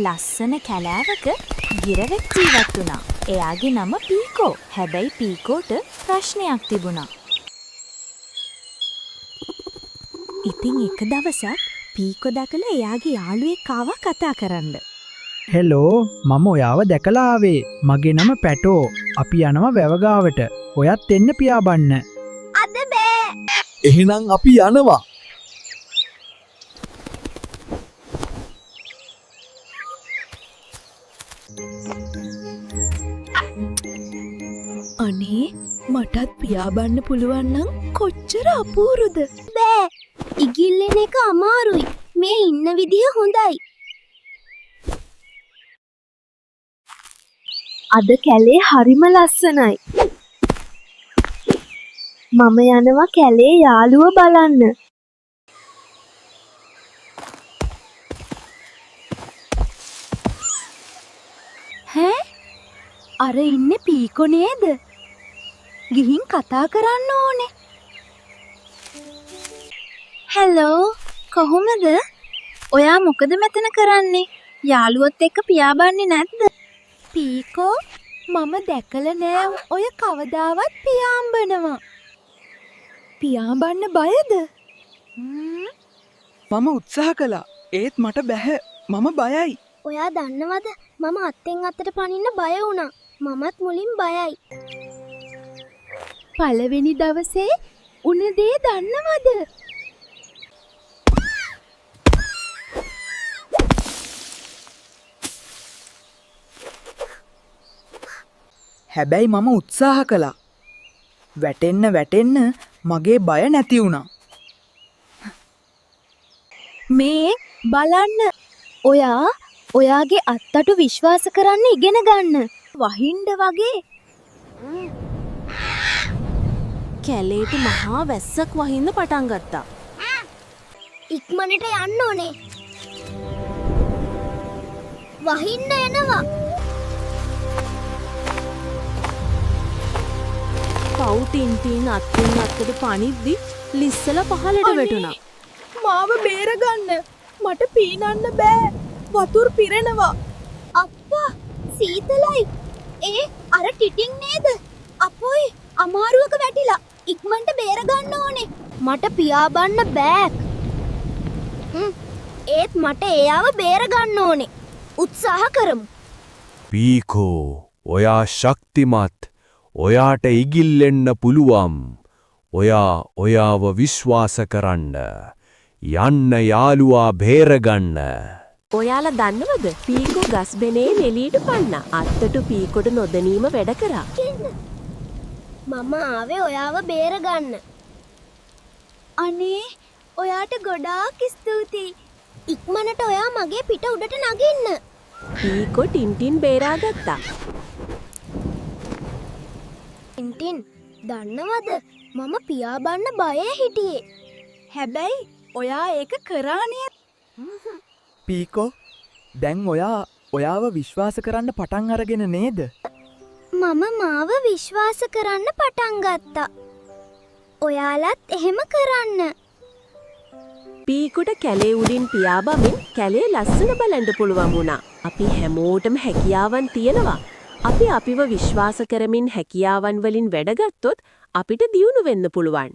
ලස්සන කැලෑවක ගිරවෙක් ජීවත් වුණා. එයාගේ නම පීකෝ. හැබැයි පීකෝට ප්‍රශ්නයක් තිබුණා. ඉතින් එක දවසක් පීකෝ දැකලා එයාගේ යාළුවෙක් ආවා කතා කරන්න. හෙලෝ මම ඔයාව දැකලා ආවේ. මගේ නම පැටෝ. අපි යනවා වැවගාවට. ඔයත් එන්න පියාඹන්න. අද බෑ. එහෙනම් අපි යනවා. අනේ මටත් පියාඹන්න පුළුවන් නම් කොච්චර අපූරුද. බෑ. ඉගිල්ලෙන එක අමාරුයි. මේ ඉන්න විදිය හොඳයි. අද කැලේ හරිම ලස්සනයි. මම යනවා කැලේ යාළුව බලන්න. ඈ? අර ඉන්නේ පීකෝ නේද? ගිහින් කතා කරන්න ඕනේ. හෙලෝ කොහොමද? ඔයා මොකද මෙතන කරන්නේ? යාළුවොත් එක්ක පියාඹන්නේ නැද්ද? පීකෝ මම දැකලා නෑ ඔය කවදාවත් පියාඹනවා. පියාඹන්න බයද? මම උත්සාහ කළා. ඒත් මට බැහැ. මම බයයි. ඔයා දන්නවද මම අත්ෙන් අතට පනින්න බය වුණා. මමත් මුලින් බයයි. පළවෙනි දවසේ උන දේ දන්නවද? හැබැයි මම උත්සාහ කළා. වැටෙන්න මගේ බය නැති වුණා. මේ බලන්න. ඔයාගේ අත්තටු විශ්වාස කරන්න ඉගෙන ගන්න. වහින්ඩ වගේ. කැලේට මහා වැස්සක් වහින්න පටන් ගත්තා. ඉක්මනට යන්න ඕනේ. වහින්න එනවා. පවුටින්ටින් අත්ෙන් අත්තට පනිද්දි ලිස්සලා පහලට වැටුණා. මාව බේරගන්න. මට පීනන්න බෑ. වතුර පිරෙනවා. අප්පා සීතලයි. අර ටිටින් නේද? අපොයි අමාරුවක වැටිලා. ඉක්මනට බේරගන්න ඕනේ. මට පියාඹන්න බෑ. ඒත් මට එයාව බේරගන්න ඕනේ. උත්සාහ කරමු. පීකෝ ඔයා ශක්තිමත්. ඔයාට ඉගිල්ලෙන්න පුළුවන්. ඔයාව විශ්වාස කරන්න. යන්න යාළුවා බේරගන්න. ඔයාලා දන්නවද? පීකෝ ගස්බෙනේ එළියට පන්නා. අත්තට පීකොට නොදැනීම වැඩ කරා. මම ආවේ ඔයාව බේරගන්න. අනේ ඔයාට ගොඩාක් ස්තුතියි. ඉක්මනට ඔයා මගේ පිට උඩට නගින්න. පීකෝ ටින්ටින් බේරාගත්තා. ටින්ටින් දන්නවද මම පියාඹන්න බයේ හිටියේ. හැබැයි ඔයා ඒක කරානේ. පීකෝ දැන් ඔයාව විශ්වාස කරන්න පටන් අරගෙන නේද? මම මාව විශ්වාස කරන්න පටන් ගත්තා. ඔයාලත් එහෙම කරන්න. පීකොට කැලේ උඩින් පියාඹමින් කැලේ ලස්සන බලන්න පුළුවන් වුණා. අපි හැමෝටම හැකියාවන් තියෙනවා. අපි අපිව විශ්වාස කරමින් හැකියාවන් වලින් වැඩ ගත්තොත් අපිට දියුණු වෙන්න පුළුවන්.